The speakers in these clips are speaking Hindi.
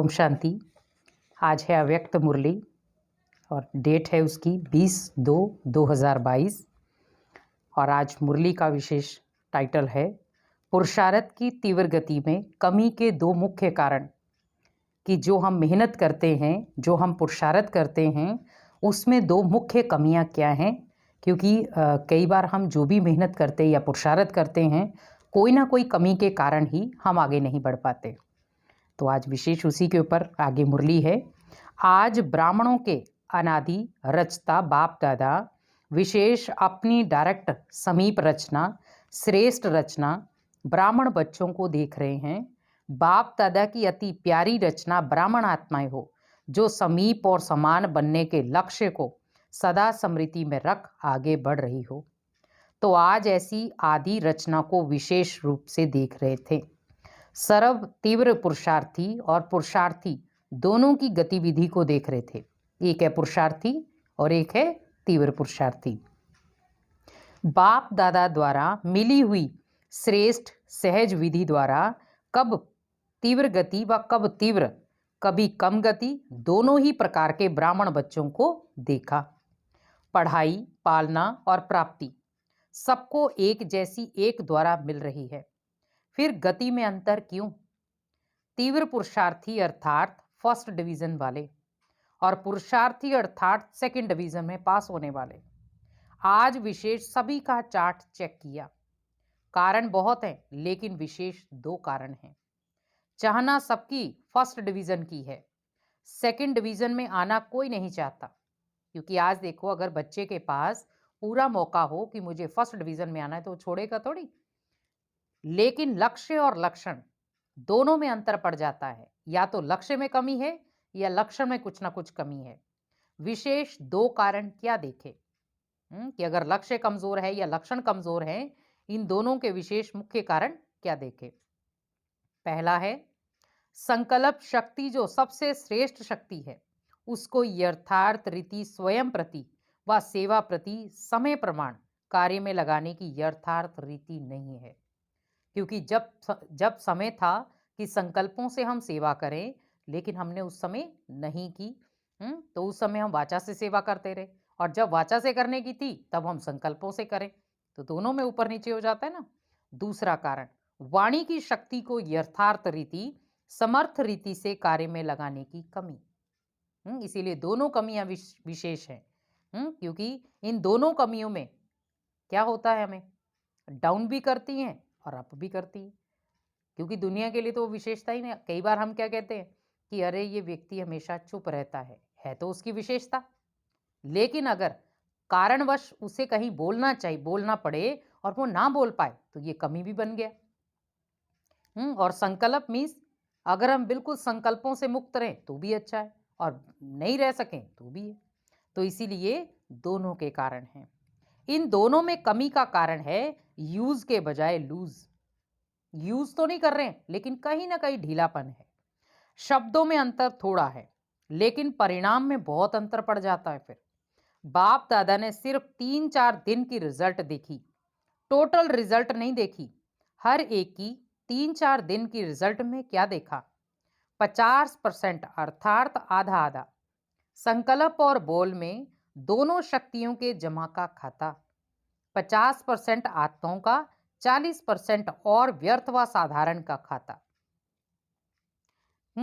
ओम शांति। आज है अव्यक्त मुरली और डेट है उसकी 20/2/2022 और आज मुरली का विशेष टाइटल है पुरुषार्थ की तीव्र गति में कमी के दो मुख्य कारण। कि जो हम मेहनत करते हैं, जो हम पुरुषार्थ करते हैं, उसमें दो मुख्य कमियां क्या हैं। क्योंकि कई बार हम जो भी मेहनत करते हैं या पुरुषार्थ करते हैं, कोई ना कोई कमी के कारण ही हम आगे नहीं बढ़ पाते। तो आज विशेष उसी के ऊपर आगे मुरली है। आज ब्राह्मणों के अनादि रचता बाप दादा विशेष अपनी डायरेक्ट समीप रचना, श्रेष्ठ रचना ब्राह्मण बच्चों को देख रहे हैं। बाप दादा की अति प्यारी रचना ब्राह्मण आत्माएं हो, जो समीप और समान बनने के लक्ष्य को सदा स्मृति में रख आगे बढ़ रही हो। तो आज ऐसी आदि रचना को विशेष रूप से देख रहे थे। सर्व तीव्र पुरुषार्थी और पुरुषार्थी दोनों की गतिविधि को देख रहे थे। एक है पुरुषार्थी और एक है तीव्र पुरुषार्थी। बाप दादा द्वारा मिली हुई श्रेष्ठ सहज विधि द्वारा कब तीव्र गति व कब तीव्र कभी कम गति दोनों ही प्रकार के ब्राह्मण बच्चों को देखा। पढ़ाई, पालना और प्राप्ति सबको एक जैसी एक द्वारा मिल रही है। फिर गति में अंतर क्यों? तीव्र पुरुषार्थी अर्थात फर्स्ट डिवीजन वाले और पुरुषार्थी अर्थात सेकंड डिवीजन में पास होने वाले। आज विशेष सभी का चार्ट चेक किया। कारण बहुत है, लेकिन विशेष दो कारण हैं। चाहना सबकी फर्स्ट डिवीजन की है, सेकंड डिवीजन में आना कोई नहीं चाहता। क्योंकि आज देखो, अगर बच्चे के पास पूरा मौका हो कि मुझे फर्स्ट डिवीजन में आना है, तो वो छोड़ेगा थोड़ी। लेकिन लक्ष्य और लक्षण दोनों में अंतर पड़ जाता है। या तो लक्ष्य में कमी है या लक्षण में कुछ ना कुछ कमी है। विशेष दो कारण क्या देखे कि अगर लक्ष्य कमजोर है या लक्षण कमजोर है, इन दोनों के विशेष मुख्य कारण क्या देखे। पहला है संकल्प शक्ति, जो सबसे श्रेष्ठ शक्ति है, उसको यथार्थ रीति स्वयं प्रति व सेवा प्रति समय प्रमाण कार्य में लगाने की यथार्थ रीति नहीं है। क्योंकि जब समय था कि संकल्पों से हम सेवा करें, लेकिन हमने उस समय नहीं की, तो उस समय हम वाचा से सेवा करते रहे, और जब वाचा से करने की थी तब हम संकल्पों से करें, तो दोनों में ऊपर नीचे हो जाता है ना। दूसरा कारण वाणी की शक्ति को यथार्थ रीति समर्थ रीति से कार्य में लगाने की कमी। इसीलिए दोनों कमियां विशेष हैं। क्योंकि इन दोनों कमियों में क्या होता है, हमें डाउन भी करती हैं और अप भी करती है। क्योंकि दुनिया के लिए तो वो विशेषता ही नहीं। कई बार हम क्या कहते हैं कि अरे ये व्यक्ति हमेशा चुप रहता है तो उसकी विशेषता। लेकिन अगर कारणवश उसे कहीं बोलना चाहिए, बोलना पड़े और वो ना बोल पाए, तो ये कमी भी बन गया। और संकल्प मीन्स अगर हम बिल्कुल संकल्पों से मुक्त रहें तो भी अच्छा है, और नहीं रह सकें तो भी है। तो इसीलिए दोनों के कारण हैं। इन दोनों में कमी का कारण है यूज के बजाय लूज। यूज तो नहीं कर रहे हैं, लेकिन कहीं ना कहीं ढीलापन है। शब्दों में अंतर थोड़ा है, लेकिन परिणाम में बहुत अंतर पड़ जाता है। फिर बाप दादा ने सिर्फ 3-4 दिन की रिजल्ट देखी, टोटल रिजल्ट नहीं देखी। हर एक की 3-4 दिन की रिजल्ट में क्या देखा? 50% अर्थात आधा आधा संकल्प और बोल में दोनों शक्तियों के जमा का खाता। 50% आत्माओं का, 40% और व्यर्थ व साधारण का खाता।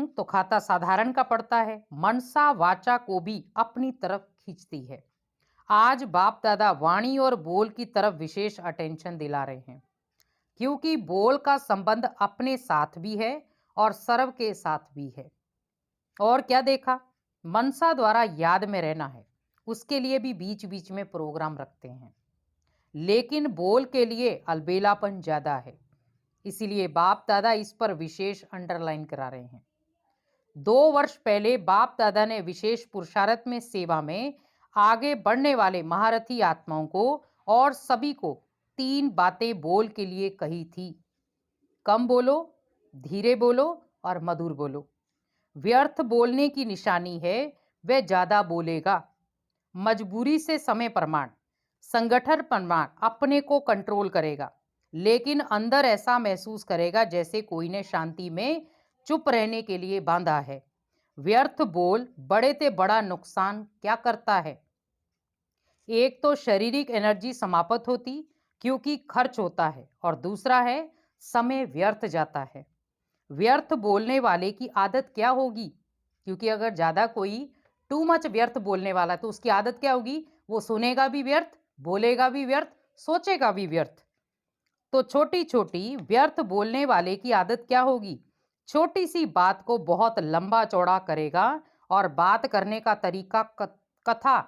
तो खाता साधारण का पड़ता है, मनसा वाचा को भी अपनी तरफ खींचती है। आज बाप दादा वाणी और बोल की तरफ विशेष अटेंशन दिला रहे हैं, क्योंकि बोल का संबंध अपने साथ भी है और सर्व के साथ भी है। और क्या देखा? मनसा द्वारा याद में रहना है, उसके लिए भी बीच बीच में प्रोग्राम रखते हैं। लेकिन बोल के लिए अलबेलापन ज्यादा है, इसीलिए बाप दादा इस पर विशेष अंडरलाइन करा रहे हैं। 2 वर्ष पहले बाप दादा ने विशेष पुरुषार्थ में सेवा में आगे बढ़ने वाले महारथी आत्माओं को और सभी को 3 बातें बोल के लिए कही थी। कम बोलो, धीरे बोलो और मधुर बोलो। व्यर्थ बोलने की निशानी है वह ज्यादा बोलेगा। मजबूरी से समय प्रमाण, संगठन प्रमाण अपने को कंट्रोल करेगा, लेकिन अंदर ऐसा महसूस करेगा जैसे कोई ने शांति में चुप रहने के लिए बांधा है, व्यर्थ बोल बड़े ते बड़ा नुकसान क्या करता है। एक तो शारीरिक एनर्जी समाप्त होती क्योंकि खर्च होता है, और दूसरा है समय व्यर्थ जाता है। व्यर्थ बोलने वाले की आदत क्या होगी, क्योंकि अगर ज़्यादा कोई टू मच व्यर्थ बोलने वाला तो उसकी आदत क्या होगी, वो सुनेगा भी व्यर्थ, बोलेगा भी व्यर्थ, सोचेगा भी व्यर्थ। तो छोटी छोटी व्यर्थ बोलने वाले की आदत क्या होगी, छोटी सी बात को बहुत लंबा चौड़ा करेगा और बात करने का तरीका कथा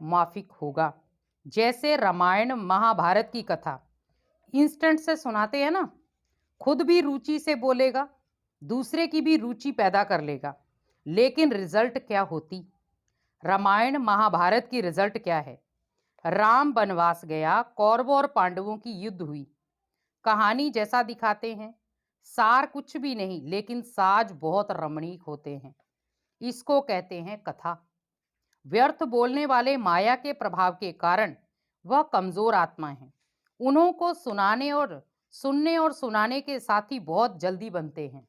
माफिक होगा। जैसे रामायण महाभारत की कथा इंस्टेंट से सुनाते हैं ना, खुद भी रुचि से बोलेगा, दूसरे की भी रुचि पैदा कर लेगा, लेकिन रिजल्ट क्या होती। रामायण महाभारत की रिजल्ट क्या है, राम वनवास गया, कौरवों और पांडवों की युद्ध हुई। कहानी जैसा दिखाते हैं, सार कुछ भी नहीं, लेकिन साज बहुत रमणीक होते हैं। इसको कहते हैं कथा। व्यर्थ बोलने वाले माया के प्रभाव के कारण वह कमजोर आत्मा है। उन्हों को सुनने और सुनाने के साथ ही बहुत जल्दी बनते हैं।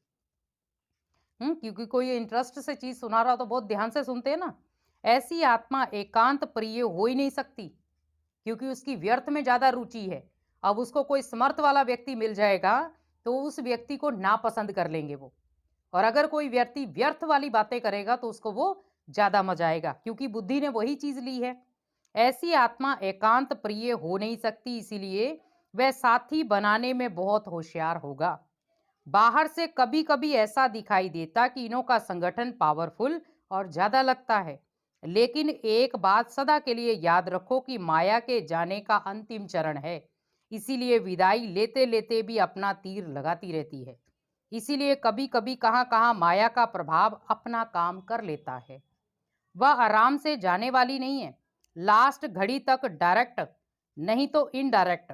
क्योंकि कोई इंटरेस्ट से चीज सुना रहा हो तो बहुत ध्यान से सुनते हैं ना। ऐसी आत्मा एकांत प्रिय हो ही नहीं सकती, क्योंकि उसकी व्यर्थ में ज्यादा रुचि है। अब उसको कोई समर्थ वाला व्यक्ति मिल जाएगा तो उस व्यक्ति को नापसंद कर लेंगे वो, और अगर कोई व्यक्ति व्यर्थ वाली बातें करेगा तो उसको वो ज्यादा मजा आएगा, क्योंकि बुद्धि ने वही चीज ली है। ऐसी आत्मा एकांत प्रिय हो नहीं सकती, इसीलिए वह साथी बनाने में बहुत होशियार होगा। बाहर से कभी कभी ऐसा दिखाई देता कि इन्हों का संगठन पावरफुल और ज्यादा लगता है, लेकिन एक बात सदा के लिए याद रखो कि माया के जाने का अंतिम चरण है, इसीलिए विदाई लेते लेते भी अपना तीर लगाती रहती है। इसीलिए कभी कभी कहाँ कहाँ माया का प्रभाव अपना काम कर लेता है। वह आराम से जाने वाली नहीं है, लास्ट घड़ी तक डायरेक्ट नहीं तो इनडायरेक्ट,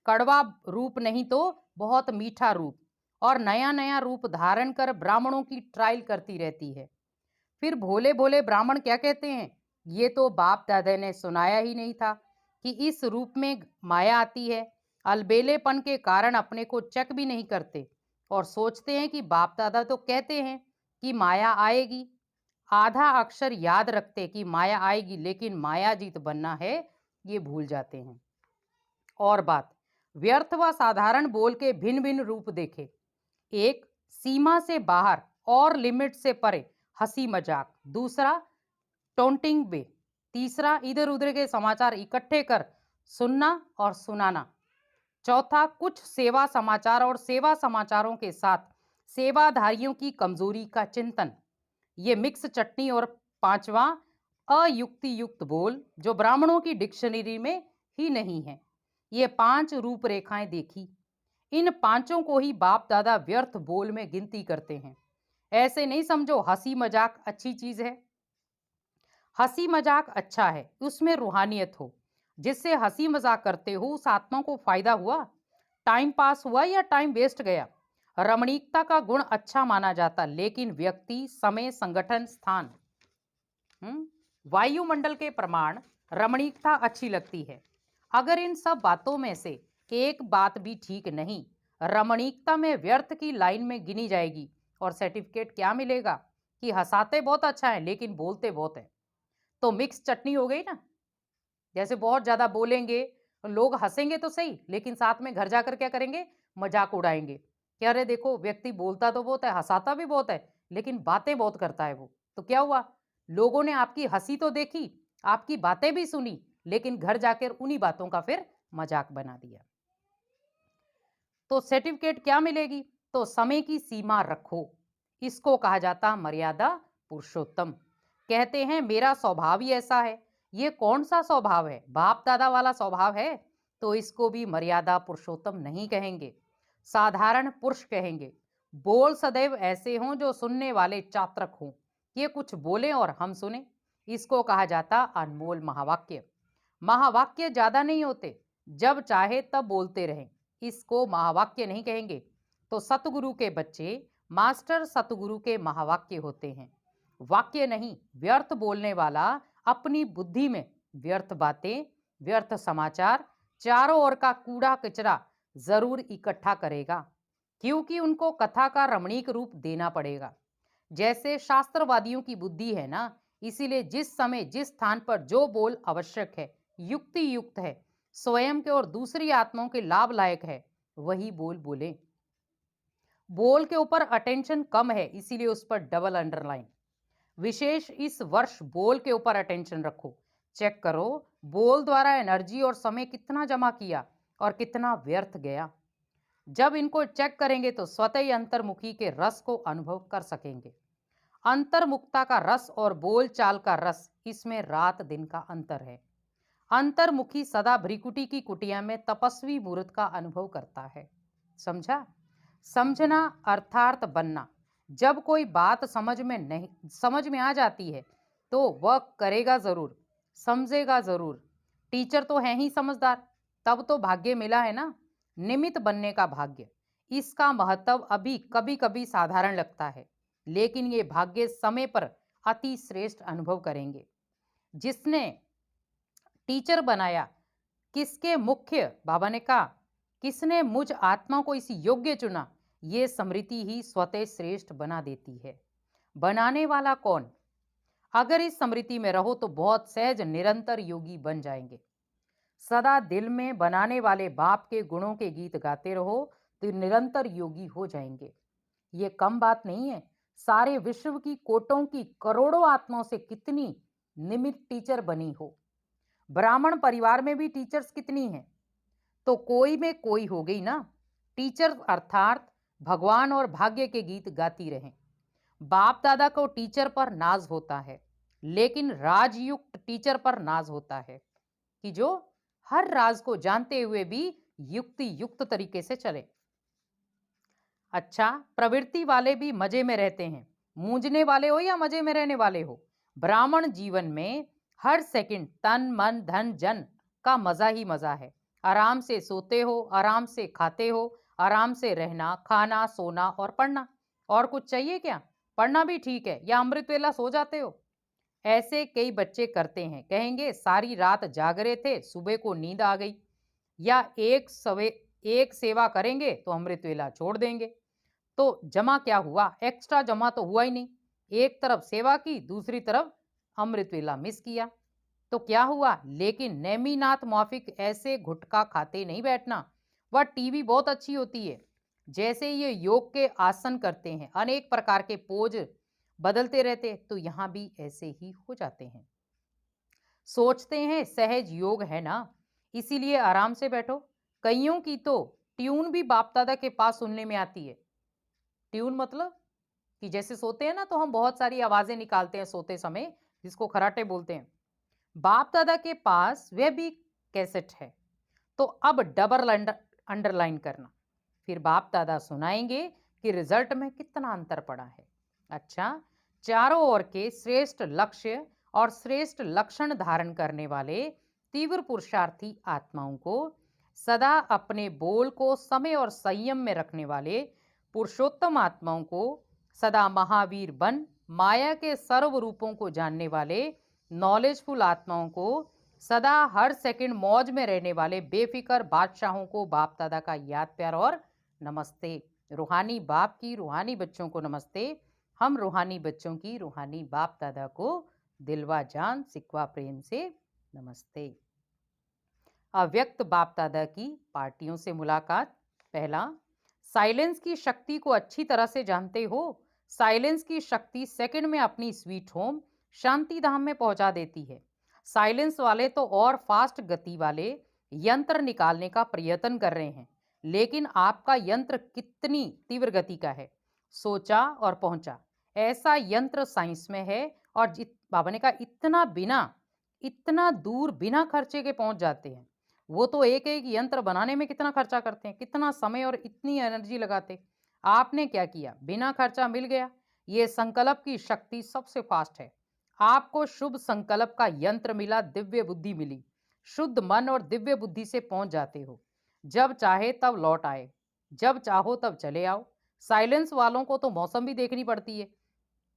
कड़वा रूप नहीं तो बहुत मीठा रूप, और नया नया रूप धारण कर ब्राह्मणों की ट्रायल करती रहती है। फिर भोले भोले ब्राह्मण क्या कहते हैं, ये तो बाप दादा ने सुनाया ही नहीं था कि इस रूप में माया आती है। अलबेलेपन के कारण अपने को चेक भी नहीं करते और सोचते हैं कि बाप दादा तो कहते हैं कि माया आएगी। आधा अक्षर याद रखते कि माया आएगी, लेकिन मायाजीत बनना है ये भूल जाते हैं। और बात, व्यर्थ व साधारण बोल के भिन्न भिन्न रूप देखे। एक, सीमा से बाहर और लिमिट से परे हंसी मजाक। दूसरा, टोंटिंग बे। तीसरा, इधर उधर के समाचार इकट्ठे कर सुनना और सुनाना। चौथा, कुछ सेवा समाचार और सेवा समाचारों के साथ सेवाधारियों की कमजोरी का चिंतन, ये मिक्स चटनी। और पांचवा, अयुक्ति युक्त बोल, जो ब्राह्मणों की डिक्शनरी में ही नहीं है। ये 5 रूपरेखाएं देखी। इन पांचों को ही बाप दादा व्यर्थ बोल में गिनती करते हैं। ऐसे नहीं समझो हंसी मजाक अच्छी चीज है। हंसी मजाक अच्छा है, उसमें रूहानियत हो। जिससे हंसी मजाक करते हो उस आत्मा को फायदा हुआ, टाइम पास हुआ या टाइम वेस्ट गया। रमणीकता का गुण अच्छा माना जाता, लेकिन व्यक्ति, समय, संगठन, स्थान, वायुमंडल के प्रमाण रमणीकता अच्छी लगती है। अगर इन सब बातों में से एक बात भी ठीक नहीं, रमणीकता में व्यर्थ की लाइन में गिनी जाएगी, और सर्टिफिकेट क्या मिलेगा कि हंसाते बहुत अच्छा है लेकिन बोलते बहुत है। तो मिक्स चटनी हो गई ना। जैसे बहुत ज्यादा बोलेंगे, लोग हंसेंगे तो सही, लेकिन साथ में घर जाकर क्या करेंगे, मजाक उड़ाएंगे कि अरे देखो व्यक्ति बोलता तो बहुत है, हंसाता भी बहुत है, लेकिन बातें बहुत करता है वो। तो क्या हुआ, लोगों ने आपकी हंसी तो देखी, आपकी बातें भी सुनी, लेकिन घर जाकर उन्हीं बातों का फिर मजाक बना दिया। तो सर्टिफिकेट क्या मिलेगी, तो समय की सीमा रखो, इसको कहा जाता मर्यादा पुरुषोत्तम। कहते हैं मेरा स्वभाव ही ऐसा है। ये कौन सा स्वभाव है, बाप दादा वाला स्वभाव है, तो इसको भी मर्यादा पुरुषोत्तम नहीं कहेंगे, साधारण पुरुष कहेंगे। बोल सदैव ऐसे हों जो सुनने वाले चातक हों, ये कुछ बोले और हम सुने, इसको कहा जाता अनमोल महावाक्य। महावाक्य ज्यादा नहीं होते, जब चाहे तब बोलते रहें, इसको महावाक्य नहीं कहेंगे। तो सतगुरु के बच्चे मास्टर सतगुरु के महावाक्य होते हैं, वाक्य नहीं। व्यर्थ बोलने वाला अपनी बुद्धि में व्यर्थ बातें, व्यर्थ समाचार, चारों ओर का कूड़ा कचरा जरूर इकट्ठा करेगा, क्योंकि उनको कथा का रमणीक रूप देना पड़ेगा। जैसे शास्त्रवादियों की बुद्धि है ना, इसीलिए जिस समय जिस स्थान पर जो बोल आवश्यक है, युक्ति युक्त है, स्वयं के और दूसरी आत्माओं के लाभ लायक है, वही बोल बोले। बोल के ऊपर अटेंशन कम है, इसीलिए उस पर डबल अंडरलाइन। विशेष इस वर्ष बोल के ऊपर अटेंशन रखो। चेक करो बोल द्वारा एनर्जी और समय कितना जमा किया और कितना व्यर्थ गया। जब इनको चेक करेंगे तो स्वतः ही अंतर्मुखी के रस को अनुभव कर सकेंगे। अंतर्मुखता का रस और बोल चाल का रस, इसमें रात दिन का अंतर है। अंतर्मुखी सदा भ्रिकुटी की कुटिया में तपस्वी मूर्त का अनुभव करता है। समझा? समझना अर्थात बनना। जब कोई बात समझ में आ जाती है तो वह करेगा जरूर, समझेगा जरूर। टीचर तो है ही समझदार, तब तो भाग्य मिला है ना, निमित्त बनने का भाग्य। इसका महत्व अभी कभी कभी साधारण लगता है, लेकिन ये भाग्य समय पर अति श्रेष्ठ अनुभव करेंगे। जिसने टीचर बनाया, किसके मुख्य बाबा ने कहा, किसने मुझ आत्मा को इस योग्य चुना, ये स्मृति ही स्वतः श्रेष्ठ बना देती है। बनाने वाला कौन? अगर इस स्मृति में रहो तो बहुत सहज निरंतर योगी बन जाएंगे। सदा दिल में बनाने वाले बाप के गुणों के गीत गाते रहो तो निरंतर योगी हो जाएंगे। ये कम बात नहीं है। सारे विश्व की कोटों की करोड़ों आत्माओं से कितनी निमित्त टीचर बनी हो। ब्राह्मण परिवार में भी टीचर्स कितनी हैं, तो कोई में कोई हो गई ना। टीचर अर्थात भगवान और भाग्य के गीत गाती रहें। बाप दादा को टीचर पर नाज होता है, लेकिन राजयुक्त टीचर पर नाज होता है कि जो हर राज को जानते हुए भी युक्ति युक्त तरीके से चले। अच्छा, प्रवृत्ति वाले भी मजे में रहते हैं, मूंझने वाले हो या मजे में रहने वाले हो। ब्राह्मण जीवन में हर सेकंड तन मन धन जन का मजा ही मजा है। आराम से सोते हो, आराम से खाते हो, आराम से रहना, खाना, सोना और पढ़ना। और कुछ चाहिए क्या? पढ़ना भी ठीक है, या अमृत वेला सो जाते हो? ऐसे कई बच्चे करते हैं, कहेंगे सारी रात जाग रहे थे, सुबह को नींद आ गई। या एक सेवा करेंगे तो अमृत वेला छोड़ देंगे। तो जमा क्या हुआ? एक्स्ट्रा जमा तो हुआ ही नहीं। एक तरफ सेवा की, दूसरी तरफ अमृत वेला मिस किया, तो क्या हुआ? लेकिन नेमीनाथ मौफिक ऐसे गुटखा खाते नहीं बैठना। वह टीवी बहुत अच्छी होती है। जैसे ये योग के आसन करते हैं, अनेक प्रकार के पोज बदलते रहते, तो यहां भी ऐसे ही हो जाते हैं। सोचते हैं सहज योग है ना, इसीलिए आराम से बैठो। कईयों की तो ट्यून भी बाप दादा के पास सुनने में आती है। ट्यून मतलब कि जैसे सोते हैं ना तो हम बहुत सारी आवाजें निकालते हैं सोते समय, जिसको खराटे बोलते हैं। बाप दादा के पास वह भी कैसेट है। तो अब डबल अंडरलाइन करना, फिर बाप दादा सुनाएंगे कि रिजल्ट में कितना अंतर पड़ा है। अच्छा, चारों ओर के श्रेष्ठ लक्ष्य और श्रेष्ठ लक्षण धारण करने वाले तीव्र पुरुषार्थी आत्माओं को, सदा अपने बोल को समय और संयम में रखने वाले पुरुषोत्तम आत्माओं को, सदा महावीर बन माया के सर्व रूपों को जानने वाले नॉलेजफुल आत्माओं को, सदा हर सेकंड मौज में रहने वाले बेफिक्र बादशाहों को बाप दादा का याद प्यार और नमस्ते। रूहानी बाप की रूहानी बच्चों को नमस्ते। हम रूहानी बच्चों की रूहानी बाप दादा को दिलवा जान सिकवा प्रेम से नमस्ते। अव्यक्त बाप दादा की पार्टियों से मुलाकात। पहला, साइलेंस की शक्ति को अच्छी तरह से जानते हो। साइलेंस की शक्ति सेकंड में अपनी स्वीट होम शांति धाम में पहुंचा देती है। साइलेंस वाले तो और फास्ट गति वाले यंत्र निकालने का प्रयत्न कर रहे हैं, लेकिन आपका यंत्र कितनी तीव्र गति का है, सोचा और पहुंचा। ऐसा यंत्र साइंस में है, और बाबा ने कहा इतना दूर बिना खर्चे के पहुंच जाते हैं। वो तो एक एक यंत्र बनाने में कितना खर्चा करते हैं, कितना समय और इतनी एनर्जी लगाते। आपने क्या किया? बिना खर्चा मिल गया। ये संकल्प की शक्ति सबसे फास्ट है। आपको शुभ संकल्प का यंत्र मिला, दिव्य बुद्धि मिली। शुद्ध मन और दिव्य बुद्धि से पहुंच जाते हो। जब चाहे तब लौट आए, जब चाहो तब चले आओ। साइलेंस वालों को तो मौसम भी देखनी पड़ती है,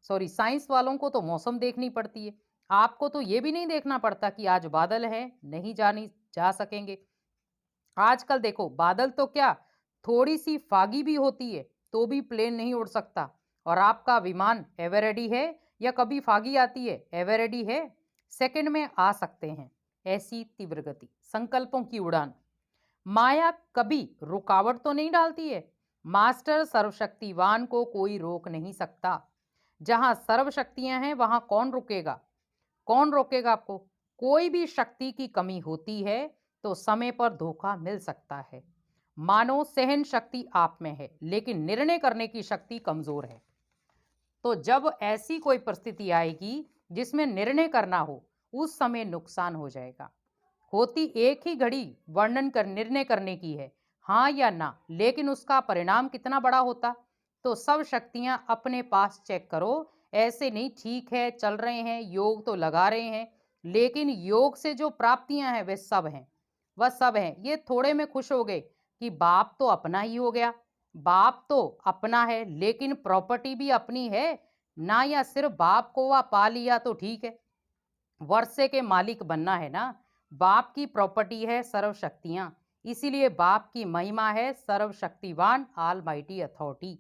साइंस वालों को तो मौसम देखनी पड़ती है। आपको तो ये भी नहीं देखना पड़ता कि आज बादल है, नहीं जा सकेंगे। आजकल देखो, बादल तो क्या, थोड़ी सी फागी भी होती है तो भी प्लेन नहीं उड़ सकता। और आपका विमान एवर रेडी है या कभी फागी आती है, एवर रेडी है, सेकंड में आ सकते हैं। ऐसी तीव्र गति, संकल्पों की उड़ान। माया कभी रुकावट तो नहीं डालती है। मास्टर सर्वशक्तिवान को कोई रोक नहीं सकता। जहां सर्वशक्तियां हैं वहां कौन रुकेगा? कौन रोकेगा आपको? कोई भी शक्ति की कमी होती है तो समय पर धोखा मिल सकता है। मानो सहन शक्ति आप में है लेकिन निर्णय करने की शक्ति कमजोर है। तो जब ऐसी कोई परिस्थिति आएगी जिसमें निर्णय करना हो, उस समय नुकसान हो जाएगा। होती एक ही घड़ी वर्णन कर निर्णय करने की है, हाँ या ना, लेकिन उसका परिणाम कितना बड़ा होता। तो सब शक्तियां अपने पास चेक करो। ऐसे नहीं ठीक है चल रहे हैं, योग तो लगा रहे हैं, लेकिन योग से जो प्राप्तियां हैं वे सब हैं, वह सब हैं। ये थोड़े में खुश हो गए कि बाप तो अपना ही हो गया, बाप तो अपना है, लेकिन प्रॉपर्टी भी अपनी है ना, या सिर्फ बाप को वह पा लिया तो ठीक है। वर्षे के मालिक बनना है ना। बाप की प्रॉपर्टी है सर्व शक्तियां, इसीलिए बाप की महिमा है सर्वशक्तिवान ऑलमाइटी अथॉरिटी।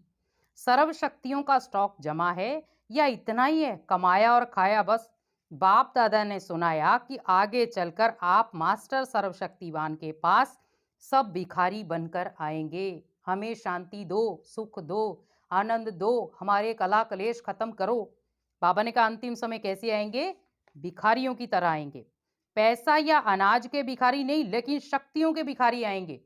सर्व शक्तियों का स्टॉक जमा है या इतना ही है, कमाया और खाया बस? बाप दादा ने सुनाया कि आगे चलकर आप मास्टर सर्वशक्तिवान के पास सब भिखारी बनकर आएंगे। हमें शांति दो, सुख दो, आनंद दो, हमारे कला कलेश खत्म करो। बाबा ने कहा अंतिम समय कैसे आएंगे? भिखारियों की तरह आएंगे। पैसा या अनाज के भिखारी नहीं, लेकिन शक्तियों के भिखारी आएंगे।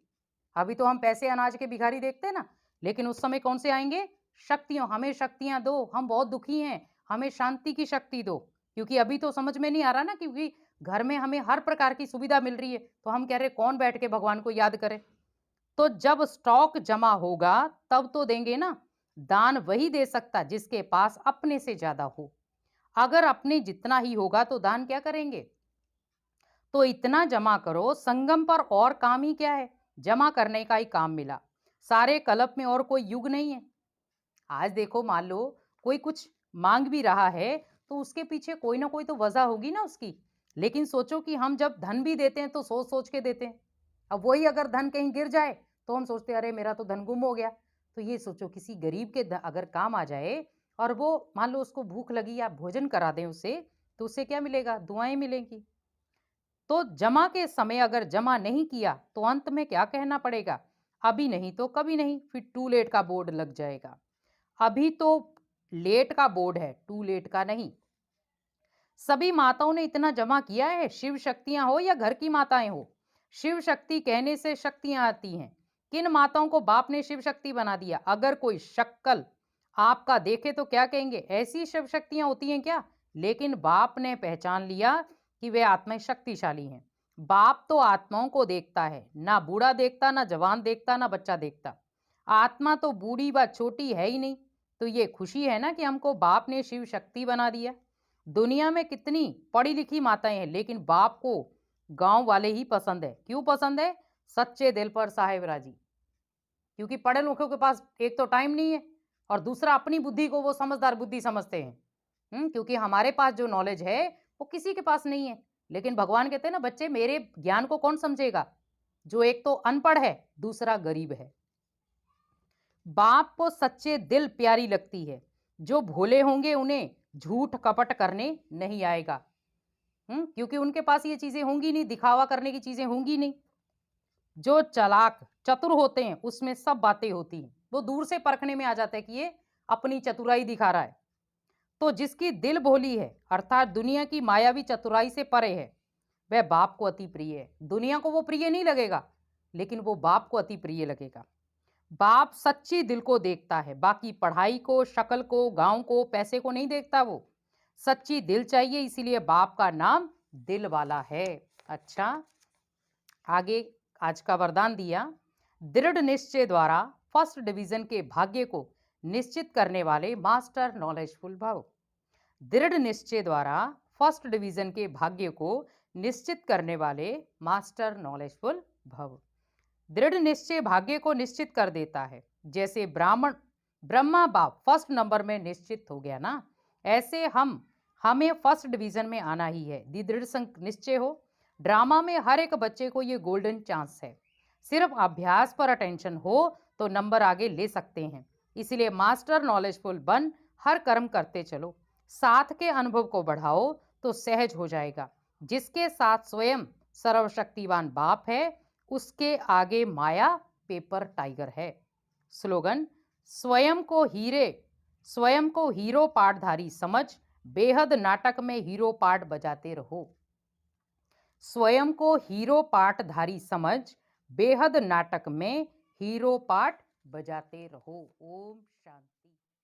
अभी तो हम पैसे अनाज के भिखारी देखते हैं ना, लेकिन उस समय कौन से आएंगे? शक्तियों। हमें शक्तियां दो, हम बहुत दुखी हैं, हमें शांति की शक्ति दो। क्योंकि अभी तो समझ में नहीं आ रहा ना, क्योंकि घर में हमें हर प्रकार की सुविधा मिल रही है, तो हम कह रहे कौन बैठ के भगवान को याद करे। तो जब स्टॉक जमा होगा तब तो देंगे ना। दान वही दे सकता जिसके पास अपने से ज्यादा हो। अगर अपने जितना ही होगा तो दान क्या करेंगे? तो इतना जमा करो, संगम पर और काम ही क्या है, जमा करने का ही काम मिला। सारे कल्प में और कोई युग नहीं है। आज देखो, मान लो कोई कुछ मांग भी रहा है तो उसके पीछे कोई ना कोई तो वजह होगी ना उसकी। लेकिन सोचो कि हम जब धन भी देते हैं तो सोच सोच के देते हैं। अब वही अगर धन कहीं गिर जाए तो हम सोचते हैं अरे मेरा तो धन गुम हो गया। तो ये सोचो किसी गरीब के अगर काम आ जाए और वो मान लो उसको भूख लगी, आप भोजन करा दें उसे, तो उससे क्या मिलेगा? दुआएं मिलेंगी। तो जमा के समय अगर जमा नहीं किया तो अंत में क्या कहना पड़ेगा? अभी नहीं तो कभी नहीं, फिर टू लेट का बोर्ड लग जाएगा। अभी तो लेट का बोर्ड है, टू लेट का नहीं। सभी माताओं ने इतना जमा किया है, शिव शक्तियां हो या घर की माताएं हो। शिव शक्ति कहने से शक्तियां आती हैं। किन माताओं को बाप ने शिव शक्ति बना दिया? अगर कोई शक्ल आपका देखे तो क्या कहेंगे? ऐसी शिव शक्तियां होती हैं क्या? लेकिन बाप ने पहचान लिया कि वे आत्माएं शक्तिशाली हैं। बाप तो आत्माओं को देखता है, ना बूढ़ा देखता, ना जवान देखता, ना बच्चा देखता। आत्मा तो बूढ़ी व छोटी है ही नहीं। तो ये खुशी है ना कि हमको बाप ने शिव शक्ति बना दिया। दुनिया में कितनी पढ़ी लिखी माताएं हैं, लेकिन बाप को गांव वाले ही पसंद है। क्यों पसंद है? सच्चे दिल पर साहेब राजी। क्योंकि पढ़े लिखों के पास एक तो टाइम नहीं है और दूसरा अपनी बुद्धि को वो समझदार बुद्धि समझते हैं। क्योंकि हमारे पास जो नॉलेज है वो किसी के पास नहीं है। लेकिन भगवान कहते हैं ना, बच्चे मेरे ज्ञान को कौन समझेगा? जो एक तो अनपढ़ है, दूसरा गरीब है। बाप को सच्चे दिल प्यारी लगती है। जो भोले होंगे उन्हें झूठ कपट करने नहीं आएगा। क्योंकि उनके पास ये चीजें होंगी नहीं, दिखावा करने की चीजें होंगी नहीं। जो चालाक चतुर होते हैं उसमें सब बातें होती हैं, वो दूर से परखने में आ जाता है कि ये अपनी चतुराई दिखा रहा है। तो जिसकी दिल भोली है, अर्थात दुनिया की मायावी चतुराई से परे है, वह बाप को अति प्रिय है। दुनिया को वो प्रिय नहीं लगेगा, लेकिन वो बाप को अति प्रिय लगेगा। बाप सच्ची दिल को देखता है, बाकी पढ़ाई को, शक्ल को, गांव को, पैसे को नहीं देखता। वो सच्ची दिल चाहिए, इसीलिए बाप का नाम दिल वाला है। अच्छा, आगे आज का वरदान दिया। दृढ़ निश्चय द्वारा फर्स्ट डिवीजन के भाग्य को निश्चित करने वाले मास्टर नॉलेजफुल भव। दृढ़ निश्चय द्वारा फर्स्ट डिवीजन के भाग्य को निश्चित करने वाले मास्टर नॉलेजफुल भव। दृढ़ निश्चय भाग्य को निश्चित कर देता है। जैसे ब्रह्मा बाप फर्स्ट नंबर में निश्चित हो गया ना, ऐसे हमें फर्स्ट डिवीजन में आना ही है। दृढ़ निश्चय हो। ड्रामा में हर एक बच्चे को ये गोल्डन चांस है। सिर्फ अभ्यास पर अटेंशन हो तो नंबर आगे ले सकते हैं। इसीलिए मास्टर नॉलेजफुल बन हर कर्म करते चलो, साथ के अनुभव को बढ़ाओ तो सहज हो जाएगा। जिसके साथ स्वयं सर्वशक्तिवान बाप है, उसके आगे माया पेपर टाइगर है। स्लोगन, स्वयं को हीरो पाठधारी समझ, बेहद नाटक में हीरो पाठ बजाते रहो। स्वयं को हीरो पाठधारी समझ, बेहद नाटक में हीरो पाठ बजाते रहो। ओम शांति।